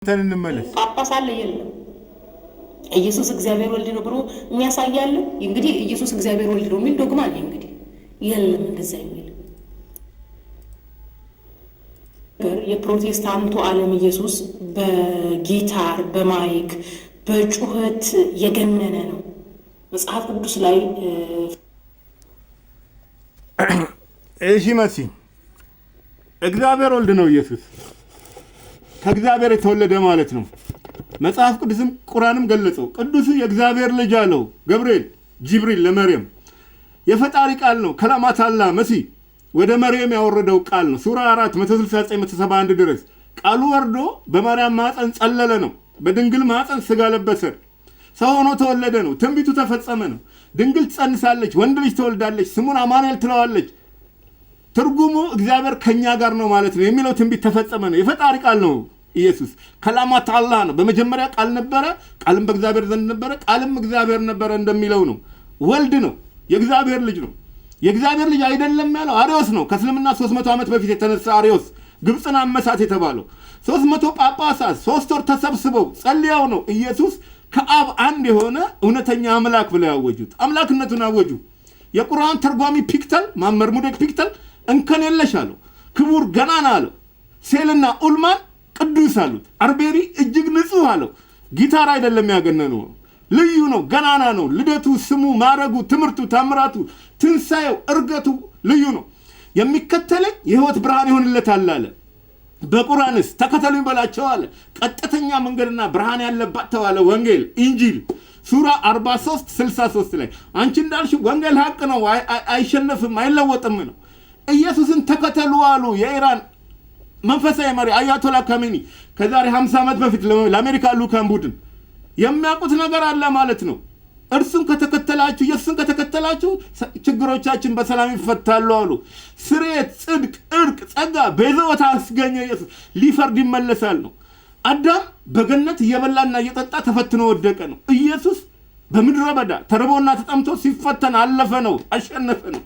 ተንንመለስ ጳጳስ አለ የለም ኢየሱስ እግዚአብሔር ወልድ ነው ብሎ የሚያሳያል። እንግዲህ ኢየሱስ እግዚአብሔር ወልድ ነው የሚል ዶግማ አለ። እንግዲህ የለም እንደዛ የሚል የፕሮቴስታንቱ ዓለም ኢየሱስ በጊታር በማይክ በጩኸት የገነነ ነው። መጽሐፍ ቅዱስ ላይ እሺ መሲ እግዚአብሔር ወልድ ነው ኢየሱስ ከእግዚአብሔር የተወለደ ማለት ነው። መጽሐፍ ቅዱስም ቁርአንም ገለጸው። ቅዱስ የእግዚአብሔር ልጅ አለው ገብርኤል ጅብሪል ለመርየም የፈጣሪ ቃል ነው። ከላማት አላህ መሲ ወደ መርየም ያወረደው ቃል ነው። ሱራ 4 169-171 ድረስ ቃሉ ወርዶ በማርያም ማፀን ጸለለ ነው። በድንግል ማፀን ስጋ ለበሰ ሰው ሆኖ ተወለደ ነው። ትንቢቱ ተፈጸመ ነው። ድንግል ትጸንሳለች፣ ወንድ ልጅ ትወልዳለች፣ ስሙን አማኑኤል ትለዋለች። ትርጉሙ እግዚአብሔር ከኛ ጋር ነው ማለት ነው የሚለው ትንቢት ተፈጸመ ነው። የፈጣሪ ቃል ነው ኢየሱስ ከላማት አላህ ነው። በመጀመሪያ ቃል ነበረ፣ ቃልም በእግዚአብሔር ዘንድ ነበረ፣ ቃልም እግዚአብሔር ነበረ እንደሚለው ነው። ወልድ ነው፣ የእግዚአብሔር ልጅ ነው። የእግዚአብሔር ልጅ አይደለም ያለው አሪዮስ ነው። ከእስልምና 300 ዓመት በፊት የተነሳ አሪዮስ ግብፅን አመሳት የተባለው 300 ጳጳሳት 3 ወር ተሰብስበው ጸልያው ነው ኢየሱስ ከአብ አንድ የሆነ እውነተኛ አምላክ ብለው ያወጁት። አምላክነቱን አወጁ። የቁርአን ተርጓሚ ፒክተል ማመር ሙደክ ፒክተል እንከን የለሽ አለው። ክቡር ገናና አለው። ሴልና ኡልማን ቅዱስ አሉት። አርቤሪ እጅግ ንጹህ አለው። ጊታር አይደለም ያገነነው፣ ልዩ ነው፣ ገናና ነው። ልደቱ፣ ስሙ፣ ማረጉ፣ ትምህርቱ፣ ታምራቱ፣ ትንሳኤው፣ እርገቱ ልዩ ነው። የሚከተለኝ የህይወት ብርሃን ይሆንለታል አለ። በቁርአንስ ተከተሉኝ በላቸው አለ። ቀጥተኛ መንገድና ብርሃን ያለባት ተባለ። ወንጌል ኢንጂል ሱራ 43-63 ላይ አንቺ እንዳልሽ ወንጌል ሀቅ ነው፣ አይሸነፍም፣ አይለወጥም ነው። ኢየሱስን ተከተሉ አሉ የኢራን መንፈሳዊ መሪ አያቶላ ካሜኒ ከዛሬ 50 ዓመት በፊት ለአሜሪካ ልኡካን ቡድን የሚያውቁት ነገር አለ ማለት ነው። እርሱን ከተከተላችሁ ኢየሱስን ከተከተላችሁ ችግሮቻችን በሰላም ይፈታሉ አሉ። ስርየት፣ ጽድቅ፣ እርቅ፣ ጸጋ በሕይወት አስገኘ ኢየሱስ ሊፈርድ ይመለሳል ነው። አዳም በገነት እየበላና እየጠጣ ተፈትኖ ወደቀ ነው። ኢየሱስ በምድረ በዳ ተርቦና ተጠምቶ ሲፈተን አለፈ ነው፣ አሸነፈ ነው።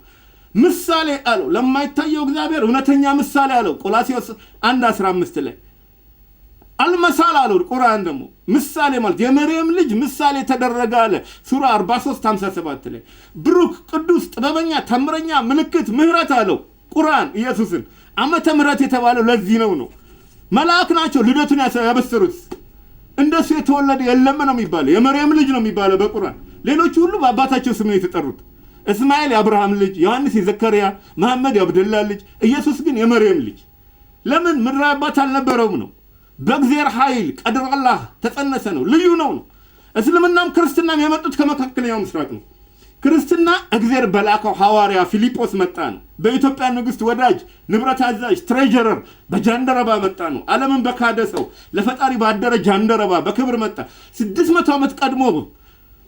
ምሳሌ አለው ለማይታየው እግዚአብሔር እውነተኛ ምሳሌ አለው ቆላስይስ 1:15 ላይ አልመሳል አለው። ቁርአን ደግሞ ምሳሌ ማለት የመርየም ልጅ ምሳሌ ተደረገ አለ ሱራ 43-57 ላይ ብሩክ፣ ቅዱስ፣ ጥበበኛ፣ ተምረኛ፣ ምልክት፣ ምህረት አለው ቁርአን ኢየሱስን። ዓመተ ምህረት የተባለው ለዚህ ነው። መልአክ ናቸው ልደቱን ያበሰሩት። እንደሱ የተወለደ የለም ነው የሚባለው። የመርየም ልጅ ነው የሚባለው በቁርአን። ሌሎች ሁሉ በአባታቸው ስም ነው የተጠሩት። እስማኤል የአብርሃም ልጅ፣ ዮሐንስ የዘከርያ፣ መሐመድ የአብደላ ልጅ፣ ኢየሱስ ግን የመርየም ልጅ። ለምን? ምድራዊ አባት አልነበረውም ነው። በእግዚአብሔር ኃይል ቀድር አላህ ተጸነሰ ነው። ልዩ ነው። እስልምናም ክርስትናም የመጡት ከመካከለኛው ምስራቅ ነው። ክርስትና እግዚአብሔር በላከው ሐዋርያ ፊልጶስ መጣ ነው። በኢትዮጵያ ንግሥት ወዳጅ ንብረት አዛዥ ትሬጀረር በጃንደረባ መጣ ነው። ዓለምን በካደ ሰው ለፈጣሪ ባደረ ጃንደረባ በክብር መጣ። 600 ዓመት ቀድሞ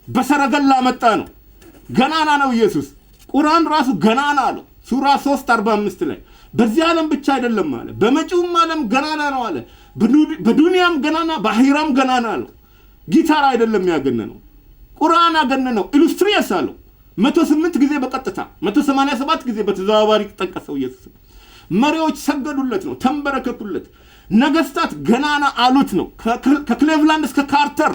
በሰረገላ መጣ ነው። ገናና ነው ኢየሱስ። ቁርአን ራሱ ገናና አለው ሱራ 3:45 ላይ በዚህ ዓለም ብቻ አይደለም አለ፣ በመጪውም ዓለም ገናና ነው አለ። በዱንያም ገናና በአኺራም ገናና አለው። ጊታር አይደለም ያገነነው፣ ቁርአን አገነነው። ኢሉስትሪየስ አለው 108 ጊዜ በቀጥታ 187 ጊዜ በተዘዋዋሪ ተጠቀሰው ኢየሱስ። መሪዎች ሰገዱለት ነው፣ ተንበረከኩለት። ነገስታት ገናና አሉት ነው። ከክሌቭላንድ እስከ ካርተር፣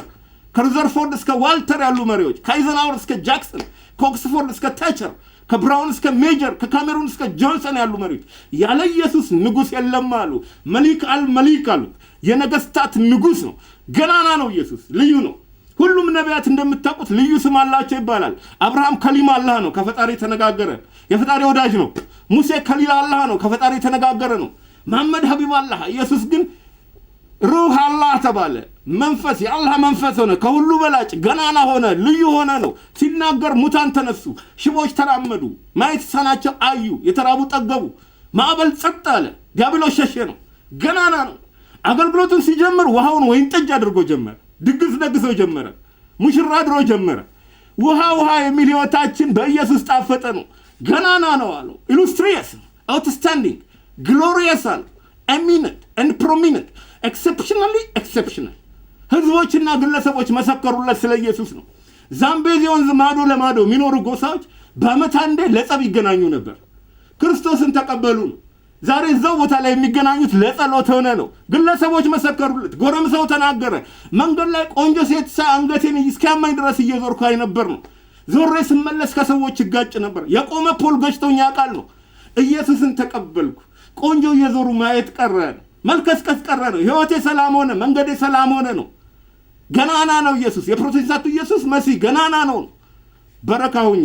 ከሩዘርፎርድ እስከ ዋልተር ያሉ መሪዎች፣ ከአይዘንሃወር እስከ ጃክሰን፣ ከኦክስፎርድ እስከ ታቸር፣ ከብራውን እስከ ሜጀር፣ ከካሜሩን እስከ ጆንሰን ያሉ መሪዎች ያለ ኢየሱስ ንጉስ የለም አሉ። መሊክ አልመሊክ አሉት። የነገስታት ንጉስ ነው። ገናና ነው ኢየሱስ። ልዩ ነው። ሁሉም ነቢያት እንደምታውቁት ልዩ ስም አላቸው ይባላል። አብርሃም ከሊማ አላህ ነው፣ ከፈጣሪ ተነጋገረ፣ የፈጣሪ ወዳጅ ነው። ሙሴ ከሊላ አላህ ነው፣ ከፈጣሪ ተነጋገረ ነው። መሐመድ ሀቢብ አላህ። ኢየሱስ ግን ሩህ አላህ ተባለ። መንፈስ የአላህ መንፈስ ሆነ። ከሁሉ በላጭ ገናና ሆነ፣ ልዩ ሆነ ነው። ሲናገር ሙታን ተነሱ፣ ሽቦች ተራመዱ፣ ማየት ሳናቸው አዩ፣ የተራቡ ጠገቡ፣ ማዕበል ጸጥ አለ፣ ዲያብሎስ ሸሸ ነው። ገናና ነው። አገልግሎቱን ሲጀምር ውሃውን ወይን ጠጅ አድርጎ ጀመረ። ድግስ ደግሶ ጀመረ። ሙሽራ ድሮ ጀመረ። ውሃ የሚል ህይወታችን በኢየሱስ ጣፈጠ ነው። ገናና ነው አለው። ኢሉስትሪየስ፣ አውትስታንዲንግ፣ ግሎሪየስ አለው። ኤሚነንት ኤንድ ፕሮሚነንት፣ ኤክሰፕሽናሊ ኤክሰፕሽናል። ህዝቦችና ግለሰቦች መሰከሩለት ስለ ኢየሱስ ነው። ዛምቤዚ ወንዝ ማዶ ለማዶ የሚኖሩ ጎሳዎች በዓመት አንዴ ለጸብ ይገናኙ ነበር። ክርስቶስን ተቀበሉ ነው። ዛሬ እዛው ቦታ ላይ የሚገናኙት ለጸሎት ሆነ ነው። ግለሰቦች መሰከሩለት። ጎረምሳው ተናገረ። መንገድ ላይ ቆንጆ ሴት አንገቴን እስኪያማኝ ድረስ እየዞርኩ አይ ነበር ነው። ዞሬ ስመለስ ከሰዎች ይጋጭ ነበር። የቆመ ፖል ገጭቶኝ ያውቃል ነው። ኢየሱስን ተቀበልኩ። ቆንጆ እየዞሩ ማየት ቀረ ነው። መልከስከስ ቀረ ነው። ህይወቴ ሰላም ሆነ፣ መንገዴ ሰላም ሆነ ነው። ገናና ነው ኢየሱስ። የፕሮቴስታንቱ ኢየሱስ መሲህ ገናና ነው። በረካ ሁኚ።